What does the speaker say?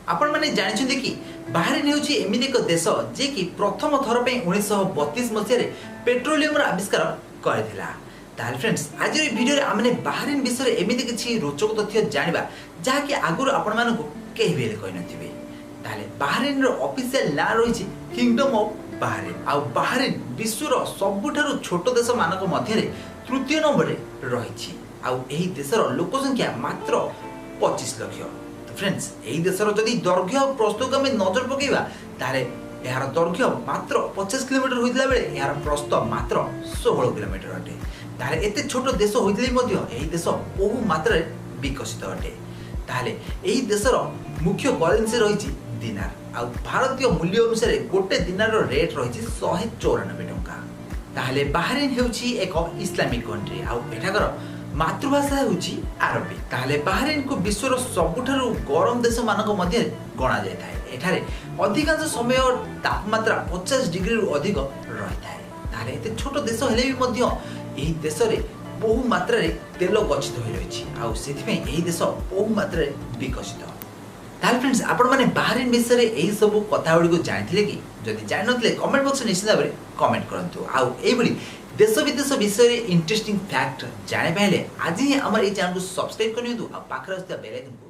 आपण माने जानिछन्ते कि बाहरीन हेउछि एमिति एक देश जे कि प्रथम थर पे 1932 मसिया रे पेट्रोलियम रा आविष्कार करथिला। ताल फ्रेंड्स आज रे वीडियो रे हमने बाहरीन विषय रे एमिति किछि रोचक तथ्य जानिबा जा कि आगुर आपण मानको केहि बेले कहि नथिबे। ताले बाहरीन रो ऑफिशियल ना रहिछि kingdom of Bahrain. Uh Bahrain विश्व रो सबुठारु छोट देश मानक मध्य रे तृतीय नंबर रे रहिछि। आ एही देशर लोक संख्या मात्र 25 लाख। तो फ्रेंड्स एही देशर जदि दैर्घ्य और प्रस्थ को हम नजर पकेबा तारे यार दैर्घ्य मात्र 50 किलोमीटर होइतला बेले यार प्रस्थ मात्र 16 किलोमीटर अटे। तारे एते छोट देश होइतले मध्य एही देश बहु मात्रा रे विकसित अटे। ताले एही देशर मुख्य करेंसी रहिछि दिनार। आ भारतीय मूल्य अनुसार गोटे दिनार रो रेट रहिछि 194 टंका। ताले बाहरीन हेउछि एक इस्लामिक कंट्री। आ एठाकर मातृभाषा होउछि अरबी। ताले बाहरीन को विश्वर सबुठारु गरम देश मानक मध्य गणा जाय थाए। एठारे अधिकांश समय तापमात्रा 50 डिग्री रु अधिक रहि थाए। ताले एते छोट देश हेले भी मध्य एही देश रे बहु मात्रा रे तेल गच्छित होई रहिछि। आ सेथि में एही देश बहु मात्रा रे विकसित। ताले फ्रेंड्स आपण माने बाहरीन विषय रे एही सब कथा गुडी को जानिथिले कि जदि जानि नथिले कमेंट बॉक्स में निश्चित भाबरे कमेंट करंतु। आ एई बडी देश विदेश विषय रे इंटरेस्टिंग फैक्ट जाने पहले आज ही हमारे चैनल को सब्सक्राइब करनियंतु आ पाखरे बेल आइकन